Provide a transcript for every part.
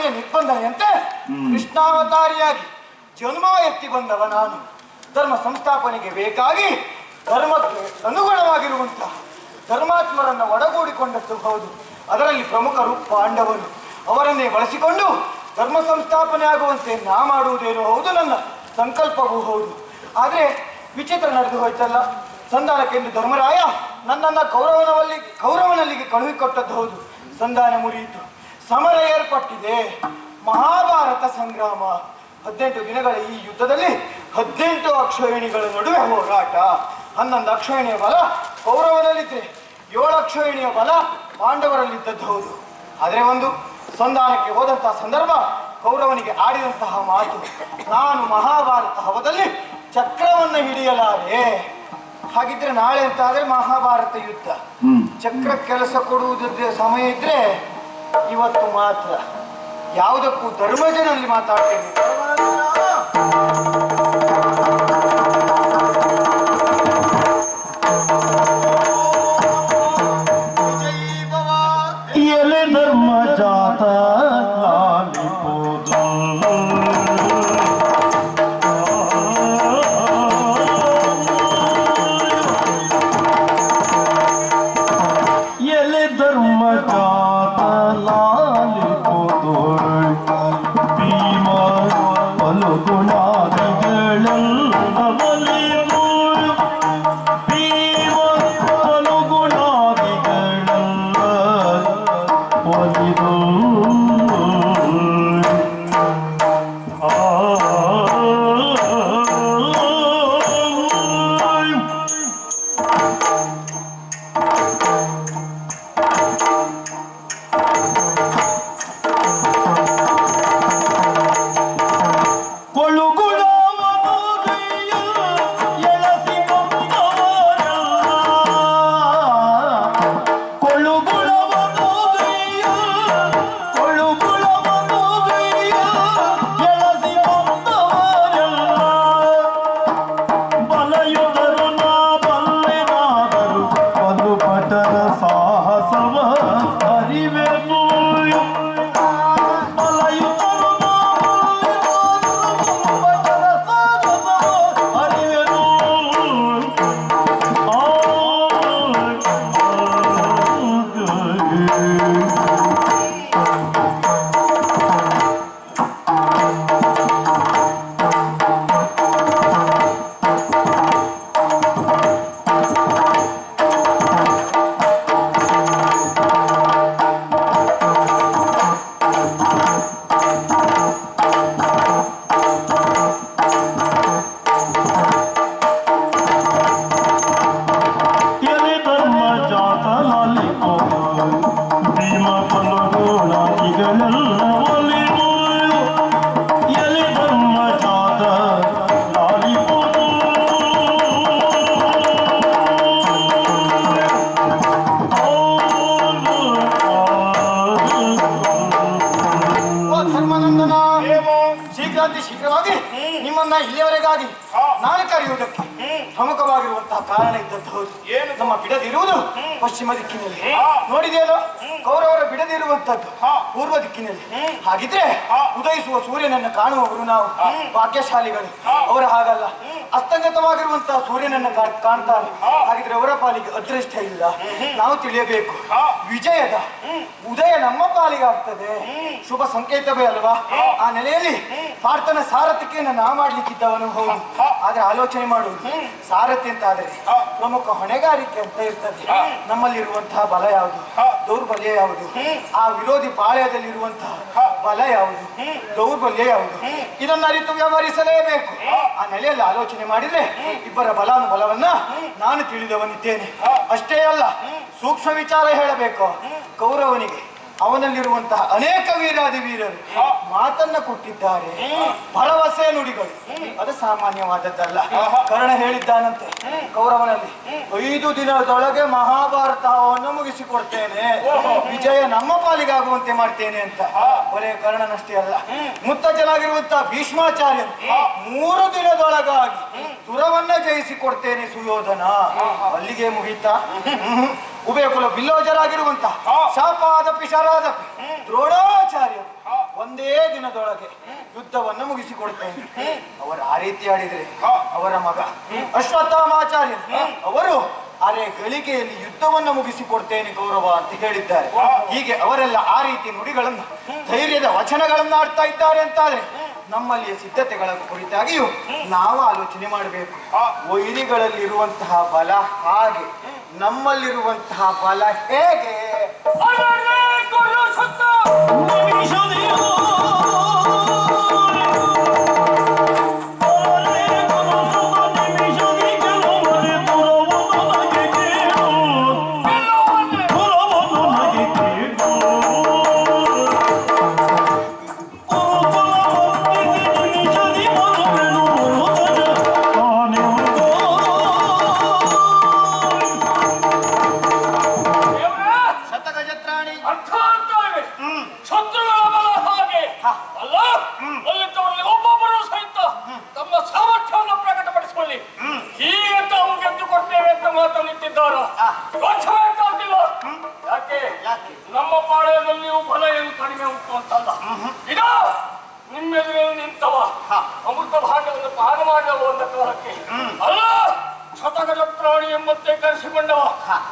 ಸ್ವಾಮಿಯ ನಿರ್ಬಂಧನೆಯಂತೆ ಕೃಷ್ಣಾವತಾರಿಯಾಗಿ ಜನ್ಮ ಎತ್ತಿ ಬಂದವ ನಾನು. ಧರ್ಮ ಸಂಸ್ಥಾಪನೆಗೆ ಬೇಕಾಗಿ ಧರ್ಮಕ್ಕೆ ಅನುಗುಣವಾಗಿರುವಂತಹ ಧರ್ಮಾತ್ಮರನ್ನು ಒಡಗೂಡಿಕೊಂಡದ್ದು ಹೌದು. ಅದರಲ್ಲಿ ಪ್ರಮುಖರು ಪಾಂಡವರು. ಅವರನ್ನೇ ಬಳಸಿಕೊಂಡು ಧರ್ಮ ಸಂಸ್ಥಾಪನೆ ಆಗುವಂತೆ ನಾ ಮಾಡುವುದೇನೋ ಹೌದು, ನನ್ನ ಸಂಕಲ್ಪವೂ ಹೌದು. ಆದರೆ ವಿಚಿತ್ರ ನಡೆದು ಹೋಯ್ತಲ್ಲ. ಸಂಧಾನಕ್ಕೆಂದು ಧರ್ಮರಾಯ ನನ್ನನ್ನು ಕೌರವನಲ್ಲಿಗೆ ಕಳುಹಿಕೊಟ್ಟದ್ದು ಹೌದು. ಸಂಧಾನ ಮುರಿಯಿತು, ಸಮರ ಏರ್ಪಟ್ಟಿದೆ, ಮಹಾಭಾರತ ಸಂಗ್ರಾಮ. 18 ದಿನಗಳ ಈ ಯುದ್ಧದಲ್ಲಿ 18 ಅಕ್ಷೋಹಿಣಿಗಳ ನಡುವೆ ಹೋರಾಟ. 11 ಅಕ್ಷೋಹಿಣಿಯ ಬಲ ಕೌರವನಲ್ಲಿದ್ದರೆ 7 ಅಕ್ಷೋಹಿಣಿಯ ಬಲ ಪಾಂಡವರಲ್ಲಿದ್ದದ್ದು ಹೌದು. ಆದರೆ ಒಂದು ಸಂಧಾನಕ್ಕೆ ಹೋದಂತಹ ಸಂದರ್ಭ ಕೌರವನಿಗೆ ಆಡಿದಂತಹ ಮಾತು, ನಾನು ಮಹಾಭಾರತ ಹವದಲ್ಲಿ ಚಕ್ರವನ್ನು ಹಿಡಿಯಲಾರೆ. ಹಾಗಿದ್ರೆ ನಾಳೆ ಅಂತ ಆದ್ರೆ ಮಹಾಭಾರತ ಯುದ್ಧ, ಚಕ್ರ ಕೆಲಸ ಕೊಡುವುದ ಸಮಯ ಇದ್ರೆ ಇವತ್ತು ಮಾತ್ರ. ಯಾವುದಕ್ಕೂ ಧರ್ಮಜನಲ್ಲಿ ಮಾತಾಡ್ತೇನೆ. ಶೀಘ್ರವಾಗಿ ನಿಮ್ಮನ್ನ ಇಲ್ಲಿಯವರೆಗಾಗಿ ನಾನು ಕರೆಯುವುದಕ್ಕೆ ಪ್ರಮುಖವಾಗಿರುವಂತಹ ಕಾರಣ ಇದ್ದದ್ದು ಹೌದು. ನಮ್ಮ ಬಿಡದಿರುವುದು ಪಶ್ಚಿಮ ದಿಕ್ಕಿನಲ್ಲಿ. ನೋಡಿದೇನೋ ಕೌರವರ ಬಿಡದಿರುವಂತದ್ದು ಪೂರ್ವ ದಿಕ್ಕಿನಲ್ಲಿ. ಹಾಗಿದ್ರೆ ಉದಯಿಸುವ ಸೂರ್ಯನನ್ನು ಕಾಣುವವರು ನಾವು ಭಾಗ್ಯಶಾಲಿಗಳು. ಅವರ ಹಾಗಲ್ಲ, ಅಸ್ತಂಗತವಾಗಿರುವಂತಹ ಸೂರ್ಯನನ್ನು ಕಾಣ್ತಾರೆ. ಹಾಗಿದ್ರೆ ಅವರ ಪಾಲಿಗೆ ಅದೃಷ್ಟ ಇಲ್ಲ. ನಾವು ತಿಳಿಯಬೇಕು, ವಿಜಯದ ಉದಯ ನಮ್ಮ ಪಾಲಿಗೆ ಆಗ್ತದೆ, ಶುಭ ಸಂಕೇತವೇ ಅಲ್ವಾ? ಆ ನೆಲೆಯಲ್ಲಿ ಪಾರ್ಥನ ಸಾರಥಿಕೆಯನ್ನು ನಾ ಮಾಡ್ಲಿಕ್ಕಿದ್ದವನು ಹೌದು. ಆದ್ರೆ ಆಲೋಚನೆ ಮಾಡುವುದು, ಸಾರಥಿ ಅಂತ ಆದ್ರೆ ಪ್ರಮುಖ ಹೊಣೆಗಾರಿಕೆ ಅಂತ ಇರ್ತದೆ. ನಮ್ಮಲ್ಲಿರುವಂತಹ ಬಲ ಯಾವುದು, ದೌರ್ಬಲ್ಯ ಯಾವುದು, ಆ ವಿರೋಧಿ ಪಾಳ್ಯದಲ್ಲಿರುವಂತಹ ಬಲ ಯಾವುದು, ದೌರ್ಬಲ್ಯ ಯಾವುದು, ಇದನ್ನ ಅರಿತು ವ್ಯವಹರಿಸಲೇಬೇಕು. ಆ ನೆಲೆಯಲ್ಲಿ ಆಲೋಚನೆ ಮಾಡಿದ್ರೆ ಇಬ್ಬರ ಬಲಾನುಬಲವನ್ನ ನಾನು ತಿಳಿದವನಿದ್ದೇನೆ. ಅಷ್ಟೇ ಅಲ್ಲ, ಸೂಕ್ಷ್ಮ ವಿಚಾರ ಹೇಳಬೇಕು. ಕೌರವನಿಗೆ ಅವನಲ್ಲಿರುವಂತಹ ಅನೇಕ ವೀರಾದಿ ವೀರರು ಮಾತನ್ನ ಕೊಟ್ಟಿದ್ದಾರೆ, ಭರವಸೆ ನುಡಿಗಳು. ಅದು ಸಾಮಾನ್ಯವಾದದ್ದಲ್ಲ. ಕರ್ಣ ಹೇಳಿದ್ದಾನಂತೆ, ಕೌರವನಲ್ಲಿ 5 ದಿನದೊಳಗೆ ಮಹಾಭಾರತವನ್ನು ಮುಗಿಸಿಕೊಡ್ತೇನೆ, ವಿಜಯ ನಮ್ಮ ಪಾಲಿಗಾಗುವಂತೆ ಮಾಡ್ತೇನೆ ಅಂತ. ಬರೇ ಕರ್ಣನಷ್ಟೇ ಅಲ್ಲ, ಮುತ್ತಜ್ಜನಾಗಿರುವಂತಹ ಭೀಷ್ಮಾಚಾರ್ಯರು 3 ದಿನದೊಳಗಾಗಿ ತುರವನ್ನ ಜಯಿಸಿಕೊಡ್ತೇನೆ ಸುಯೋಧನ. ಅಲ್ಲಿಗೆ ಮುಗಿತಾ? ಉಭಯ ಕುಲ ಬಿಲ್ಲೋಜರಾಗಿರುವಂತಹ ಶಾಪಾದ ಪಿಶಾರಾದ ದ್ರೋಣಾಚಾರ್ಯರು ಒಂದೇ ದಿನದೊಳಗೆ ಯುದ್ಧವನ್ನು ಮುಗಿಸಿಕೊಡ್ತೇನೆ. ಅವರು ಆ ರೀತಿ ಆಡಿದ್ರೆ ಅವರ ಮಗ ಅಶ್ವತ್ಥಾಮಾಚಾರ್ಯ ಅವರು ಅರೆ ಗಳಿಗೆಯಲ್ಲಿ ಯುದ್ಧವನ್ನು ಮುಗಿಸಿಕೊಡ್ತೇನೆ ಗೌರವ ಅಂತ ಹೇಳಿದ್ದಾರೆ. ಹೀಗೆ ಅವರೆಲ್ಲ ಆ ರೀತಿ ನುಡಿಗಳನ್ನು ಧೈರ್ಯದ ವಚನಗಳನ್ನು ಆಡ್ತಾ ಇದ್ದಾರೆ ಅಂತಾದ್ರೆ ನಮ್ಮಲ್ಲಿಯ ಸಿದ್ಧತೆಗಳ ಕುರಿತಾಗಿಯೂ ನಾವು ಆಲೋಚನೆ ಮಾಡಬೇಕು. ವೈರಿಗಳಲ್ಲಿರುವಂತಹ ಬಲ ಹಾಗೆ ನಮ್ಮಲ್ಲಿರುವಂತಹ ಬಲ ಹೇಗೆ? ನಮ್ಮ ಪಾಳ್ಯದಲ್ಲಿಯೂ ಬಲ ಏನು ಕಡಿಮೆ ಉಂಟು ಅಂತಲ್ಲ. ಇದು ನಿಮ್ಮೆದುರಲ್ಲಿ ನಿಂತವ ಅಮೃತ ಭಾಂಡವನ್ನು ಪಾನ ಮಾಡಲು ಅಂದ ಕಾಲಕ್ಕೆ ಅಲ್ಲ ಶತಗಜ ಪ್ರಾಣಿ ಎಂಬಂತೆ ಕರೆಸಿಕೊಂಡವ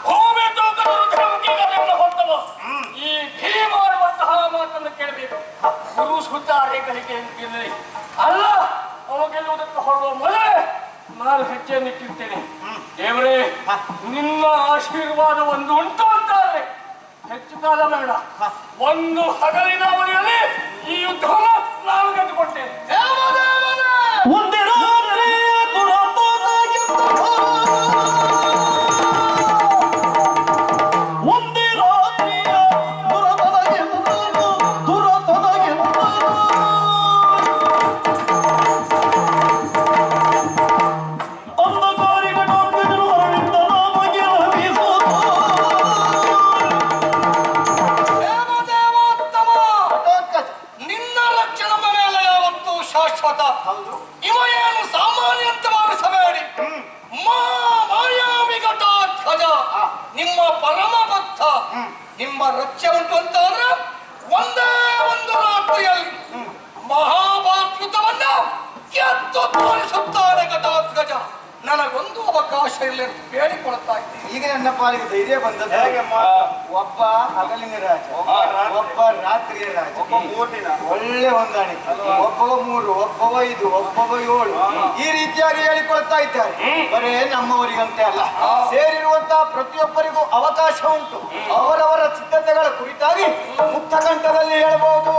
ಭೂಮಿ ತೂಕದ ರುದ್ರಮುಖಿಗಳನ್ನು ಹೊತ್ತವ ಈ ಭೀಮ ಮಾಡುವಂತಹ ಮಾತನ್ನು ಕೇಳಬೇಕು. ಗುರು ಸುತ್ತಾರೆಗಳಿಗೆ ಅಂತಿರಲಿ ಅಲ್ಲ ಅವ ಗೆಲ್ಲುವುದಕ್ಕೆ ಹೊರಡುವ ಮೊದಲೇ ನಾನು ಹೆಜ್ಜೆಯನ್ನಿಟ್ಟಿರ್ತೇನೆ. ದೇವರೇ ನಿನ್ನ ಆಶೀರ್ವಾದ ಒಂದು ಉಂಟು ಅಂತಾದ್ರೆ ಹೆಚ್ಚು ಕಾಲ ಬೇಡ, ಒಂದು ಹಗಲಿನ ಅವಧಿಯಲ್ಲಿ ಈ ಯುದ್ಧವನ್ನು ನಾನು ಗೆದ್ದುಕೊಟ್ಟೇನೆ. ಇವೆಯನ್ನು ಸಾಮಾನ್ಯಂತವಾಗಿಸಬೇಡಿ. ಮಾಯಾವಿ ಘಟೋತ್ಕಜ ನಿಮ್ಮ ಪರಮ ಬದ್ಧ. ನಿಮ್ಮ ರಕ್ಷೆ ಉಂಟು ಅಂತಂದ್ರೆ ಒಂದೇ ಒಂದು ರಾತ್ರಿಯಲ್ಲಿ ಮಹಾಭಾರತವನ್ನ ಗೆದ್ದು ತೋರಿಸುತ್ತಾನೆ ಘಟೋತ್ಕಜ. ನನಗೊಂದು ಅವಕಾಶ ಇಲ್ಲ ಬೇಡಿಕೊಳ್ತಾ ಇದ್ದೀನಿ. ಈಗ ನನ್ನ ಪಾಲಿಗೆ ಧೈರ್ಯ ಬಂದದ್ದು ಒಬ್ಬ ಹಗಲಿನ ರಾಜ, ಒಬ್ಬ ರಾತ್ರಿಯ ರಾಜ, ಒಬ್ಬ 3 ದಿನ ಒಳ್ಳೆ ಹೊಂದಾಣಿಕೆ, ಒಬ್ಬವ 3, ಒಬ್ಬವ 5, ಒಬ್ಬವ 7 ಈ ರೀತಿಯಾಗಿ ಹೇಳಿಕೊಳ್ತಾ ಇದ್ದಾರೆ. ಬರೇ ನಮ್ಮವರಿಗಂತೆ ಅಲ್ಲ, ಸೇರಿರುವಂತಹ ಪ್ರತಿಯೊಬ್ಬರಿಗೂ ಅವಕಾಶ ಉಂಟು. ಅವರವರ ಸಿದ್ಧತೆಗಳ ಕುರಿತಾಗಿ ಮುಕ್ತ ಕಂಠದಲ್ಲಿ ಹೇಳಬಹುದು.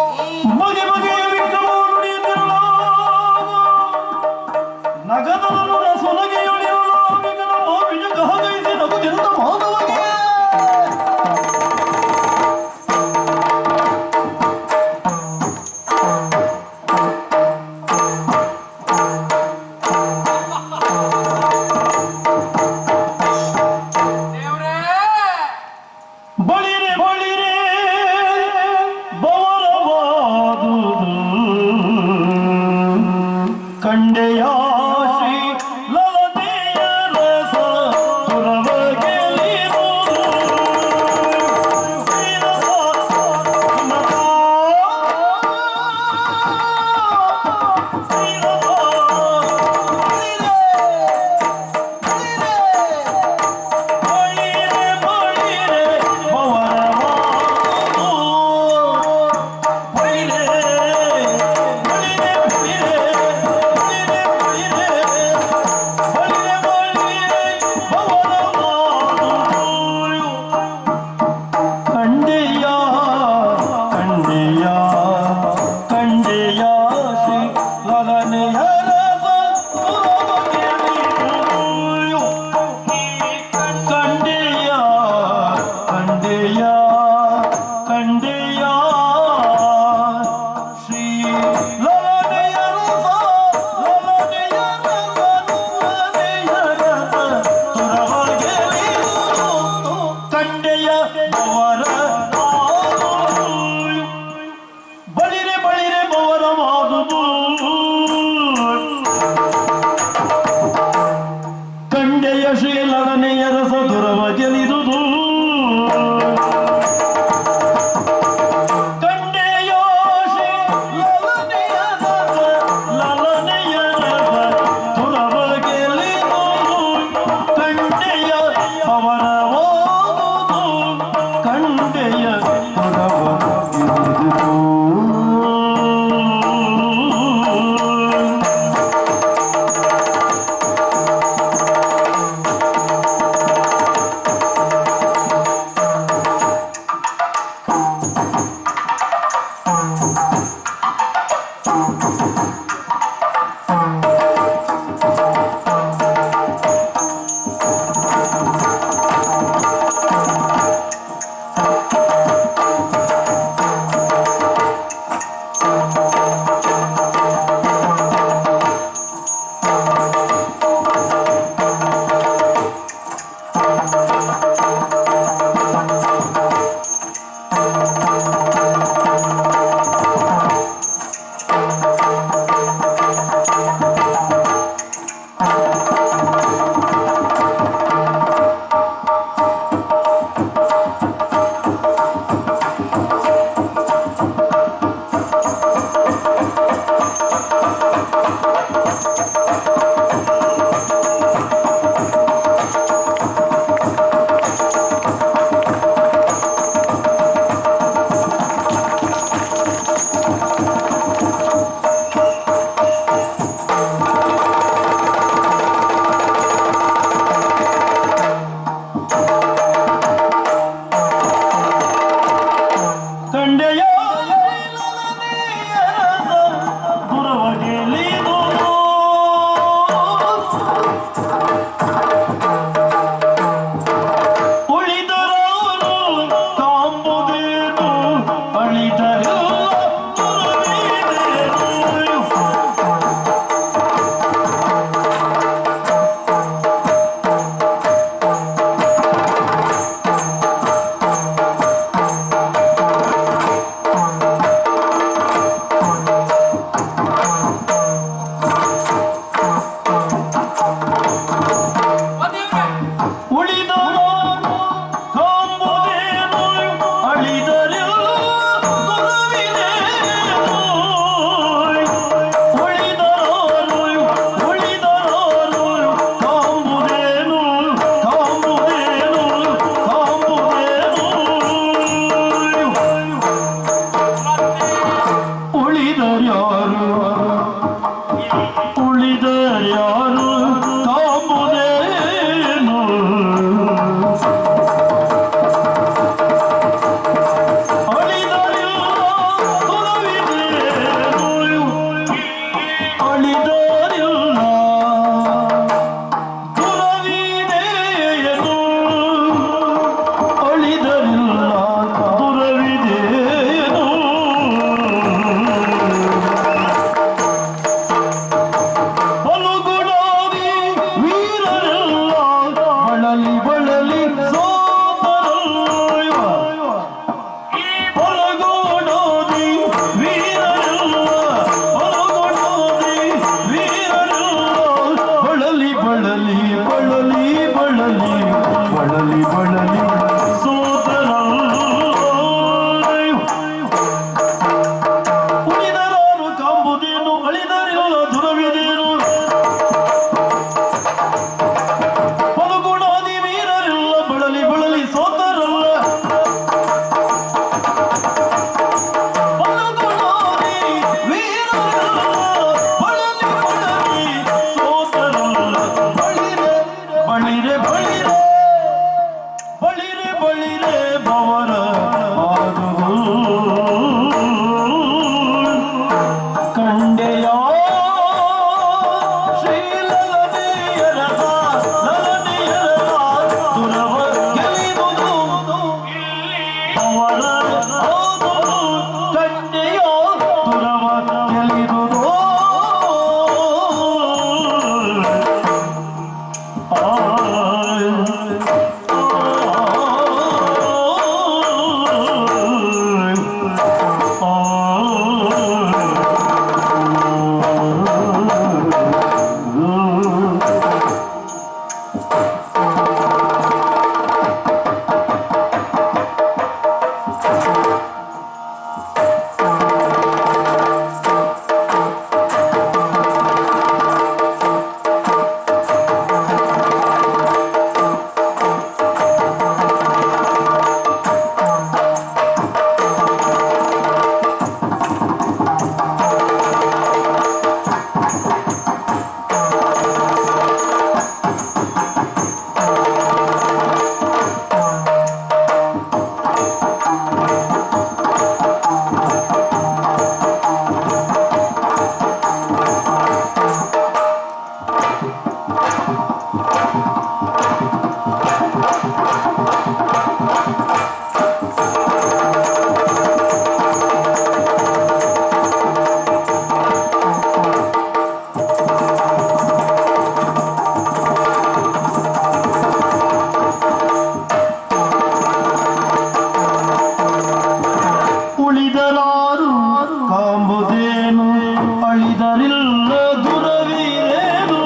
ಅಳಿದರಿಲ್ಲ ದುರವಿದೇನು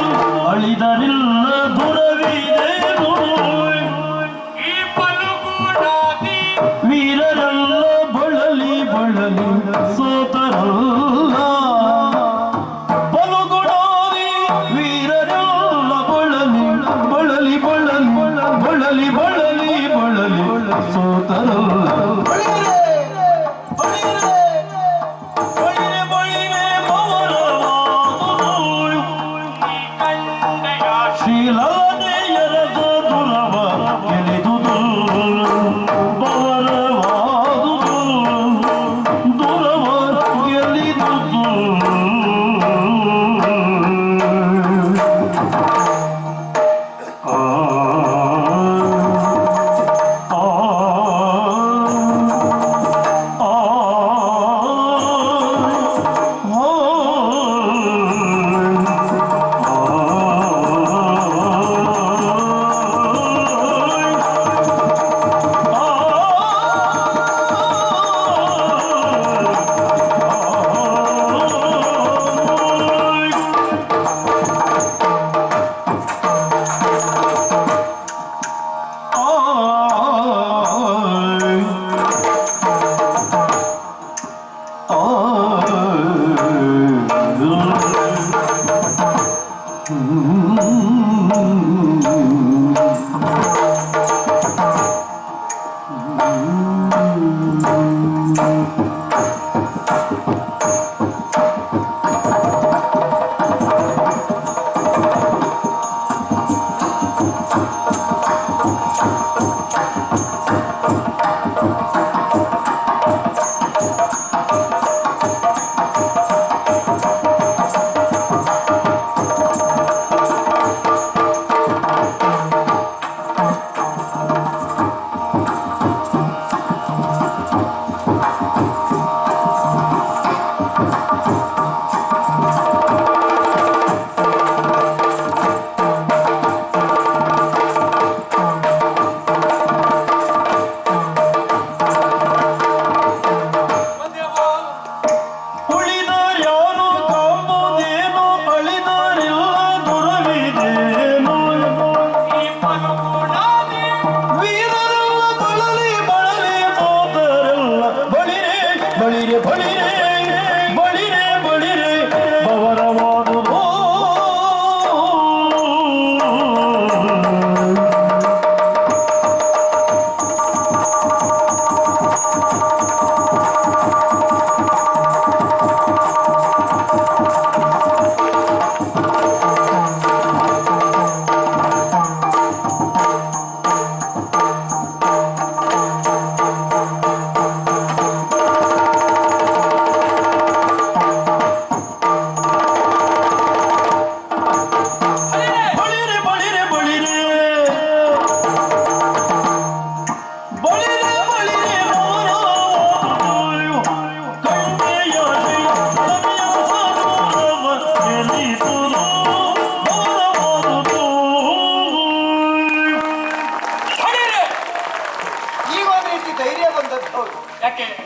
ಅಳಿದರಿಲ್ಲ ದುರವಿದೇನು ಈ ಪಲುಗುಡಾದಿ ವೀರರೆಲ್ಲ ಬಳಲಿ ಬಳಲಿ ಸೋತರಲ್ಲ ಬಲುಗುಡಾದಿ ವೀರರೆಲ್ಲ ಬಳಲಿ ಬಳಲಿ ಬಳಲಿ ಬಳಲಿ ಬಳಲಿ ಬಳಲಿ ಸೋತರಲ್ಲ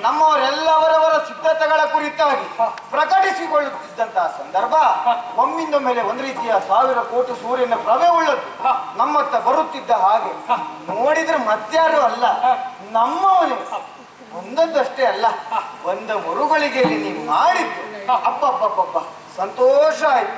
ನಮ್ಮವರೆಲ್ಲವರವರ ಸಿದ್ಧತೆಗಳ ಕುರಿತಾಗಿ ಪ್ರಕಟಿಸಿಕೊಳ್ಳುತ್ತಿದ್ದಂತಹ ಸಂದರ್ಭ ಒಮ್ಮಿಂದ ಮೇಲೆ ಒಂದು ರೀತಿಯ 1000 ಕೋಟಿ ಸೂರ್ಯನ ಪ್ರಭೆ ಉಳ್ಳದ್ದು ನಮ್ಮತ್ತ ಬರುತ್ತಿದ್ದ ಹಾಗೆ ನೋಡಿದ್ರೆ ಮತ್ಯಾರು ಅಲ್ಲ ನಮ್ಮವನೇ. ಒಂದೊಂದಷ್ಟೇ ಅಲ್ಲ, ಒಂದು ಮರುಗಳಿಗೆಯಲ್ಲಿ ನೀವು ಮಾಡಿದ್ದು ಅಪ್ಪಪ್ಪಪ್ಪಪ್ಪ ಸಂತೋಷ ಆಯ್ತು.